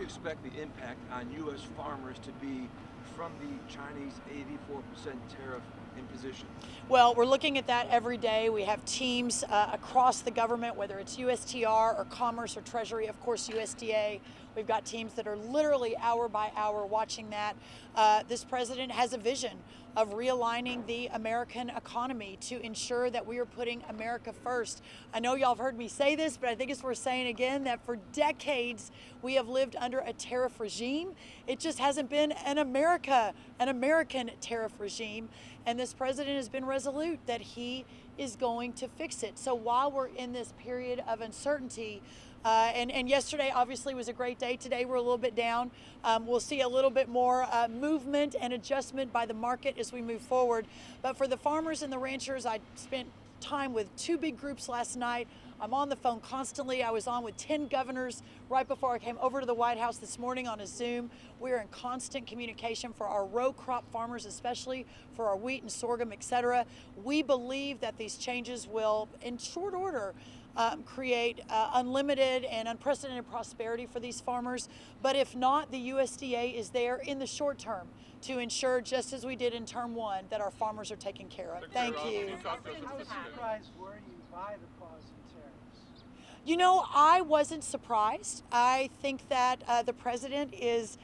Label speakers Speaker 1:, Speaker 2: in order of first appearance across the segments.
Speaker 1: you expect the impact on U.S. farmers to be from the Chinese 84% tariff imposition?
Speaker 2: Well, we're looking at that every day. We have teams across the government, whether it's USTR or Commerce or Treasury, of course USDA. We've got teams that are literally hour by hour watching that. This president has a vision of realigning the American economy to ensure that we are putting America first. I know y'all have heard me say this, but I think it's worth saying again that for decades we have lived under a tariff regime. It just hasn't been an American tariff regime. And this president has been resolute that he is going to fix it. So while we're in this period of uncertainty, and yesterday obviously was a great day. Today we're a little bit down. We'll see a little bit more movement and adjustment by the market as we move forward. But for the farmers and the ranchers, I spent time with 2 big groups last night. I'm on the phone constantly. I was on with 10 governors right before I came over to the White House this morning on a Zoom. We're in constant communication for our row crop farmers, especially for our wheat and sorghum, et cetera. We believe that these changes will, in short order, create unlimited and unprecedented prosperity for these farmers. But if not, the USDA is there in the short term to ensure, just as we did in term 1, that our farmers are taken care of. Thank you.
Speaker 3: How surprised were you by the pause in tariffs?
Speaker 2: You know, I wasn't surprised. I think that the president is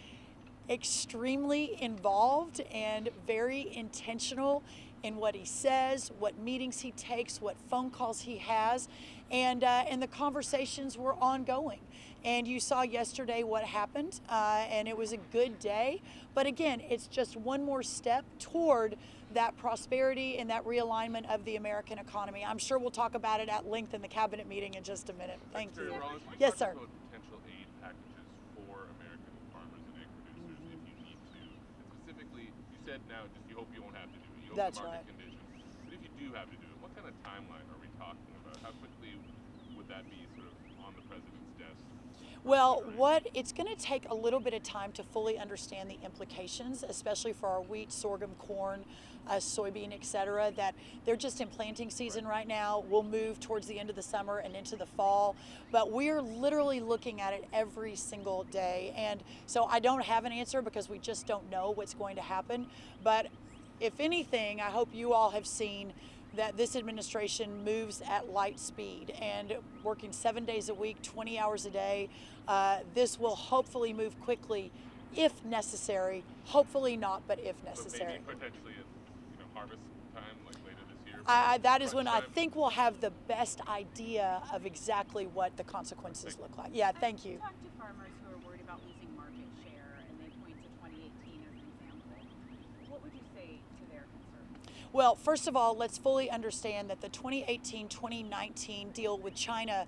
Speaker 2: extremely involved and very intentional in what he says, what meetings he takes, what phone calls he has, and the conversations were ongoing. And you saw yesterday what happened, and it was a good day. But again, it's just one more step toward that prosperity and that realignment of the American economy. I'm sure we'll talk about it at length in the cabinet meeting in just a minute. Thank you.
Speaker 4: Rollins,
Speaker 2: yes, sir.
Speaker 4: about potential aid packages for American farmers and egg producers if you need to. And specifically, you said now just you hope you won't have to do it. You hope
Speaker 2: That's
Speaker 4: the market
Speaker 2: right.
Speaker 4: conditions. But if you do have to do it, what kind of timeline are we talking about? How quickly would that be sort of on the president's desk?
Speaker 2: Well, it's going to take a little bit of time to fully understand the implications, especially for our wheat, sorghum, corn, soybean, et cetera, that they're just in planting season right now. We'll move towards the end of the summer and into the fall, but we're literally looking at it every single day. And so I don't have an answer because we just don't know what's going to happen. But if anything, I hope you all have seen that this administration moves at light speed and working 7 days a week, 20 hours a day. This will hopefully move quickly if necessary. Hopefully not, but if necessary.
Speaker 4: So maybe potentially at harvest time, like later this year?
Speaker 2: That is when I think we'll have the best idea of exactly what the consequences look like. Yeah, thank you.
Speaker 5: Talk to farmers who are worried about losing market share, and they point to 2018 as an example. What would you say to their concerns?
Speaker 2: Well, first of all, let's fully understand that the 2018-2019 deal with China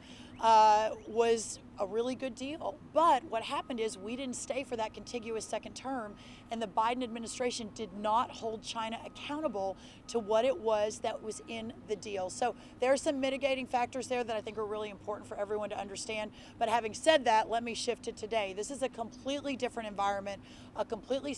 Speaker 2: was a really good deal. But what happened is we didn't stay for that contiguous second term, and the Biden administration did not hold China accountable to what it was that was in the deal. So there are some mitigating factors there that I think are really important for everyone to understand. But having said that, let me shift to today. This is a completely different environment, a completely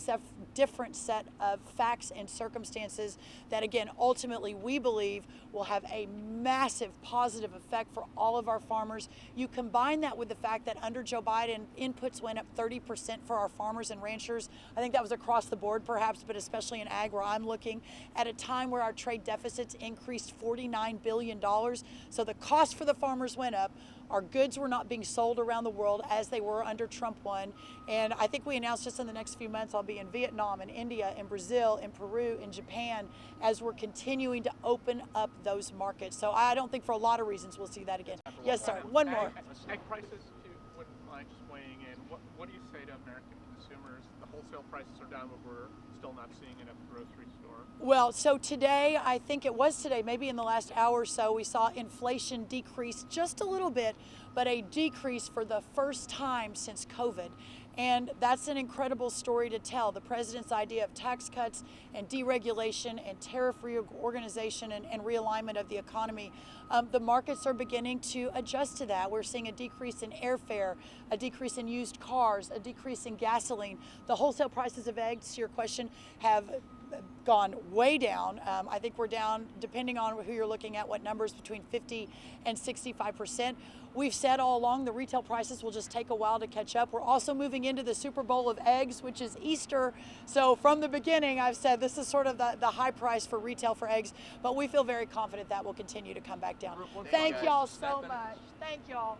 Speaker 2: different set of facts and circumstances that, again, ultimately we believe will have a massive positive effect for all of our farmers. You combine that with the fact that under Joe Biden, inputs went up 30% for our farmers and ranchers. I think that was across the board perhaps, but especially in ag where I'm looking, at a time where our trade deficits increased $49 billion. So the cost for the farmers went up. Our goods were not being sold around the world as they were under Trump 1. And I think we announced just in the next few months, I'll be in Vietnam, in India, in Brazil, in Peru, in Japan, as we're continuing to open up those markets. So I don't think for a lot of reasons we'll see that again. Yes, sir. One more.
Speaker 3: Egg prices, wouldn't mind just weighing in. What do you say to American consumers? The wholesale prices are down, but we're still not seeing it at the grocery store.
Speaker 2: Well, so today, I think it was today, maybe in the last hour or so, we saw inflation decrease just a little bit, but a decrease for the first time since COVID. And that's an incredible story to tell. The president's idea of tax cuts and deregulation and tariff reorganization and realignment of the economy, the markets are beginning to adjust to that. We're seeing a decrease in airfare, a decrease in used cars, a decrease in gasoline. The wholesale prices of eggs, to your question, have gone way down. I think we're down, depending on who you're looking at, what numbers, between 50 and 65%. We've said all along the retail prices will just take a while to catch up. We're also moving into the Super Bowl of eggs, which is Easter. So from the beginning, I've said this is sort of the high price for retail for eggs, but we feel very confident that will continue to come back down. Thank y'all so much. Thank y'all.